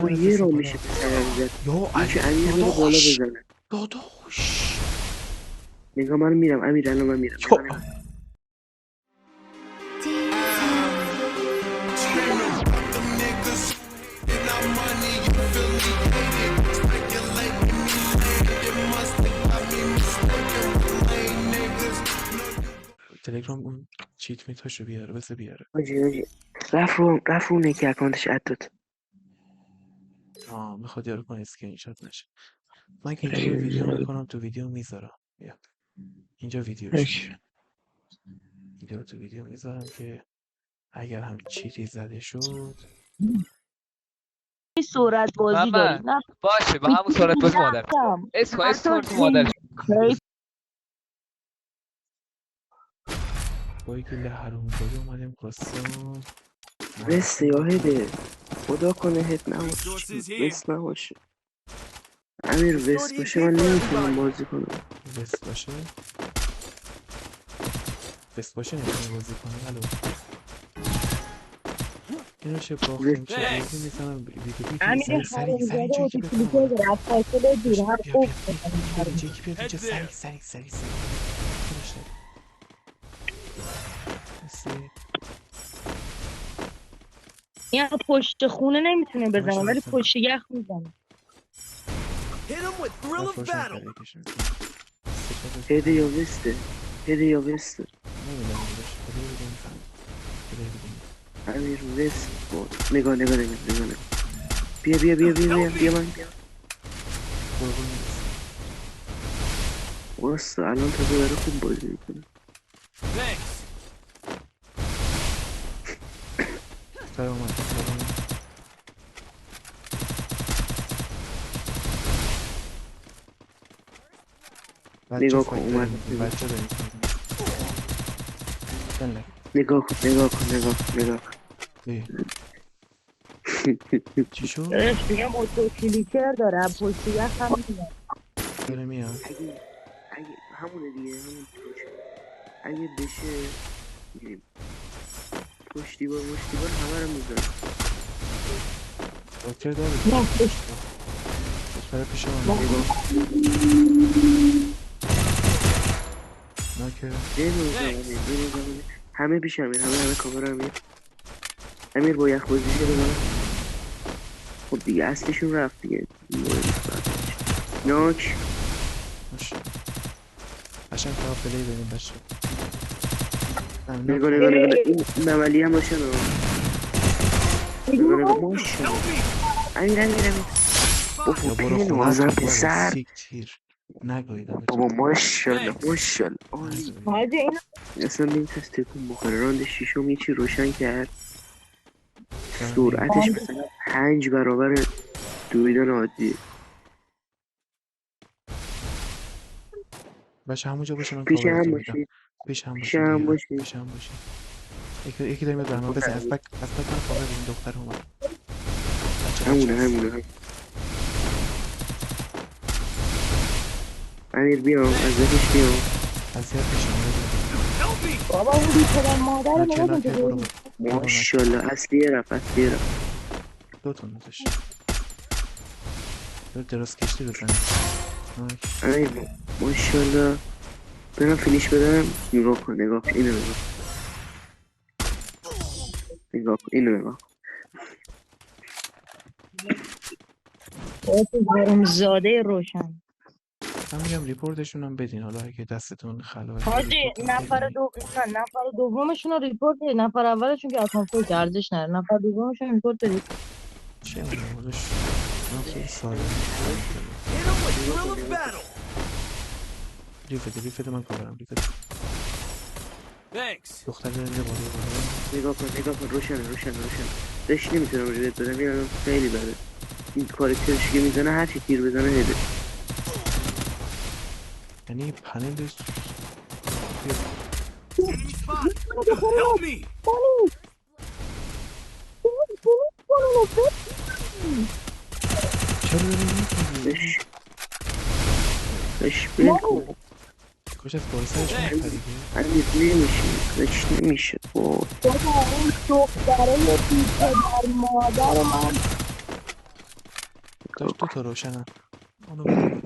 با یه رو میشه پسر زد یا میشه امیر رو بالا بزنه. داداش نگاه من میرم امیر، الان من میرم. یا تلگرام اون چیت میتاشو بیاره بس بیاره. حاجی رفت رو نکی اکانتش اد داد. میخواد یارو کنه اسکرین شات نشه. من که اینجا رو ویدیو میکنم تو ویدیو میذارم. بیا اینجا ویدیوشه. اینجا رو تو ویدیو میذارم که اگر هم چیتی زده شد صورت بازی داری نه باشه با همون صورت بازی مادر اسم تو مادرش بایی که لحروم داده اومدیم قصام رست یاهده خدا کنه هت وست نباشه. امیر وست باشه من نمیتونم بازی کنم. وست باشه نمیتونی بازی کنی. الو اینو چه باختیم چه بازی میزنم امیر سریع حرومزاده جکی اوتی بزنم کلیپر حالا داره از فاصله دور هر بیا خوب جکی بیاد اینجا سریع مرسی. این پشت خونه نمیتونه همش بزنه ولی میزنم پشت یخ میزنه. روشن کرده یکیشون هده یا وسته نمیدونم بودش بده بودیم امیر وست بود. نگاه بیا من بیا واسه الان تا داره خوب بازی میکنه. سر اومد نگاه کن اومد. بچه داریم بله نگاه کن چی شد؟ دارش میگم اوتو کلیپر داره از پشت یخ هم میزنه. داره میاد اگه همونه دیگه همون روشه. اگه بشه میریم پشتیبان همه رو میزنم. دکتر داره نه پشت دکتر پیش من نگاه ناکه بینو همه پیش همه کامر امیر با یخ بازی شده من. خب دیگه اصلشون رفت دیگه ناک باشه قشنگ تا پلی بریم بشه نگاه این مملی هم باشه نگاه ماشالله امیر بابا پین وازم پسر سیکتیر نگویدم بابا ماشالله عالی. حاجی اینو اصلا نمیتونست تکون بخوره. راند شیشم یه چی روشن کرد دارم میاد سرعتش مثلا 5 برابر دویدن عادیه. بشه همونجا باشه من پیش هم کاورتون میدم باشید پیش هم پیش باشین هم دیگه باشید پیش هم باشین یکی داریم به من بزن از بک من کاور این دختر اومد بچه هست همونه امیر بیام از بکش بیام اذیت میشم بابا اون بی پدر مادر نگاه کن تو برو ماشالله اصلیه رفت دو تا نزش دراز کشتی بزنی امیر ماشالله برم فینیش بدم. نگاه کن اینو نگاه حرومزاده روشن. من میگم ریپورتشون هم بدین حالا اگه دستتون خلوت حاجی نفر دومشون رو ریپورت بدید. نفر اولشون که اصلا فکر ارزش نداره. نفر دومشون ریپورت بدید. چه میدونم بودش من خیلی ساده ریفت من کاورم ریفت دختر داره میره بالا نگاه کن روشن داشت نمیتونم ریوت بدم. این خیلی بده این کارکترش که میزنه هر چی تیر بزنه هده. یعنی پنلش چرا داری میکنی؟ داشت بیل کن کاش از بایسترش میپریده داشت نمیشه بابا اون دختره بی پدر مادر من داشت 2 تا روشنم. اونو بده.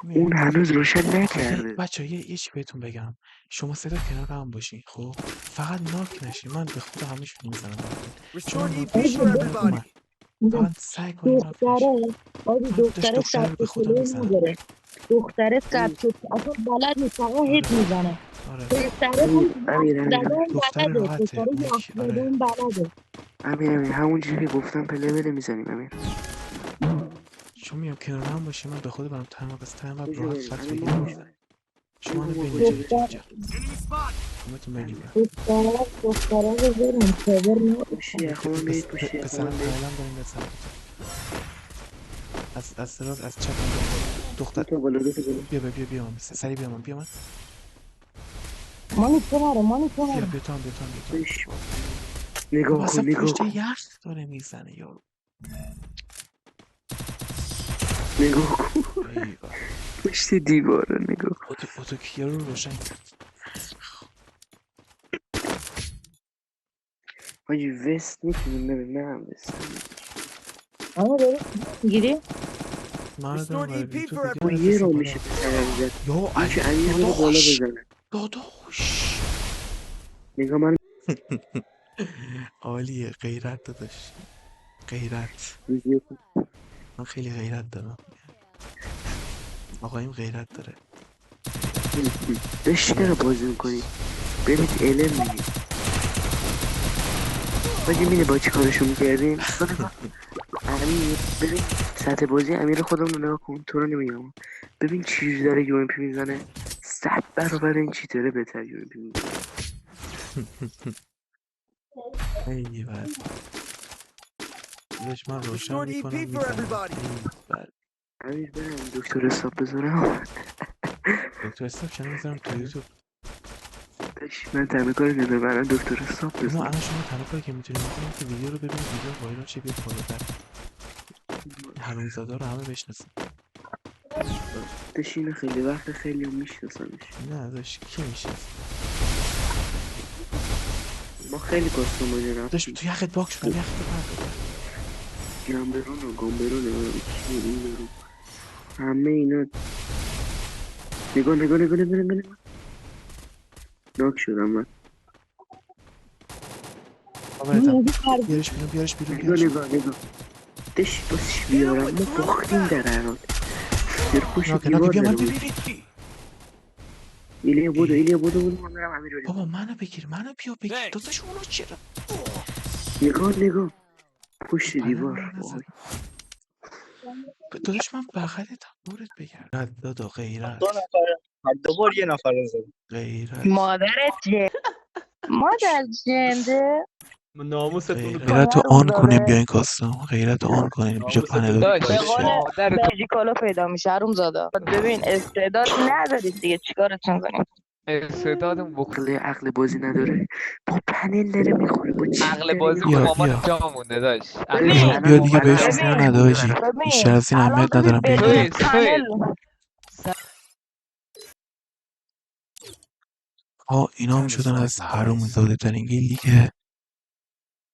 اون هنوز روشن نکرده. بچه یه چی بهتون بگم. شما سه تا کنار هم باشین خب فقط ناک نشین. من به خود همش میزنم شما Restoring ناک EP نشین for من اومد. everybody. فقط سعی کنین ناک نشین. دختره من داشت دختره دختره رو سبت به خودم پلی میزنم. نداره. دختره سبت اصلا بلد نیست فقط هیت آره میزنه. آره پسره هم امیر زدن دختره بلده. راحته پسره اون یخ یکی آره. زدن بلده. امیر همون چیزی که گفتم پله بده میزنیم امیر. شما میام کنار هم باشین من به خود برم تنها بس تنها کجا راحت بریم فکت الان بگیرم ما میزنم. شما الان الان ما بین کجا اینجا بریم؟ اینجا Enemy spot. همتون برین امیر دختره رو بریم کبر پشت نباشن. یخ من برید پشت یخ پسرم من برید. پنلم داریم به سمتتون. از راست از چپ هم دختر دو تا بالا دو تا بالا. بیا من سری بیا من مانی تو نره مانی تو بیا نره. تو هم بش. بابا نگاه کن اصلا نگاه پشت کن یخ داره میزنه یارو. نگاه کن ایوه پشت دیواره نگاه کن. اتوکیه رو روشن کرد. حاجی وست میتونیم بریم نه هم وست اما داری میگیری؟ مردم Restored غریبی EP تو for ویدیو او everybody. یه نفرستیم رو بالا. میشه پسرم زد. یا این که علی امیر بره بالا داداش بزنه. داداش نگاه من عالیه غیرت داداش غیرت. ویدیو کن. من خیلی غیرت دارم. آقایم غیرت داره. غیرت بهش چرا غیرت بازی میکنی؟ برید علم میگی. حاجی میده با چی کارشون میکردیم؟ امیر ببین سطح بازی امیر خودمون رو نگاه کن تو رو نمیگم. ببین چیزی داره یو ام پی میزنه 100 برابر این چیتره بهتر یو ام پی میزنه. خیلی بد. داداش من روشن Restored میکنم EP for میزنم. everybody. خیلی بد. امیر برم دکتر حساب بذارم. دکتر استاپ چنل میذارم تو یوتیوب. داش من تنها کاری ندارم الان دکتر حساب اما بذارم. الان شما تنها کاری که میتونید بکنید که ویدیو رو ببینید ویدیو وایرال شه بیاد بالاتر. حرومزاده رو همه بشناسن. داش اینو خیلی وقت خیلی هم میشناسمش. نه داداش کی میشناسه؟ ما خیلی کاستوماژ داداش رفتیم تو یخت باک شدم یخت پرت. گمبرون و گامبرون چی این یارو همه اینا. نگاه ناک شدم من. آورتم بیارش نگاه دش باسش Hit him بیارم with ما grunt باختیم در metal. هر حال. در پشت ناکه دیوار بیا من زده بیا بود. بیا بیا. ایلیا ای بودو من برم امیر رو بابا نگاه. منو بگیر Thanks. داداش اونو چرا نگاه تو پشت پنل دیوار من وای. نزدم. داداش من بغلتم دورت بگرد. دادا دو غیرت نفر هر دو بار یه نفر رو زد. غیرت مادرت مادر جنده ناموستون رو غیرت رو آن کنیم بیاین کاستم غیرت رو آن کنیم اینجا ناموستون پنل رو رو داش به دیدید قول شه. مادر ماژیکالا پیدا میشه هروم زاده. ببین استعداد ندارید دیگه چیکارتون کنیم. استعدادم بخ عقل بازی نداره با پنل داره میخوره با چی عقل داره بازی بیا میخوره. مامان بیا جا مونده داش عقل ببین الان بیا بازی دیگه الان بهش الان چیزی ببین نده ویدیو آجی برات بیشتر ببین از این الان اهمیت ببین ندارم بدون بیاین سویل پنل اینا میشدن از حروم زاده ترین گیلی که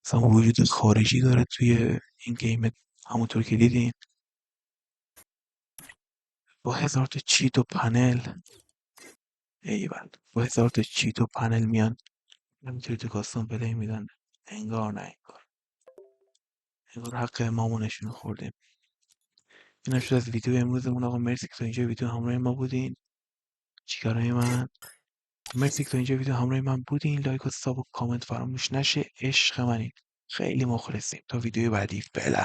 مثلا وجود خارجی داره توی این گیم همونطور که دیدین با 1000 تا چیت و پنل ایول با 1000 تا چیت و پنل میان همینطوری تو کاستوم پلی میدن انگار نه انگار حق امامونشون رو خوردیم. این شد از ویدیو امروزمون. آقا مرسی که تا اینجا ویدیو همراه ما بودین. چیکارای من مرسی که تا اینجا ویدیو همراه من بودین. لایک و ساب و کامنت فراموش نشه. عشق منین. خیلی مخلصیم تا ویدیو بعدی. فعلا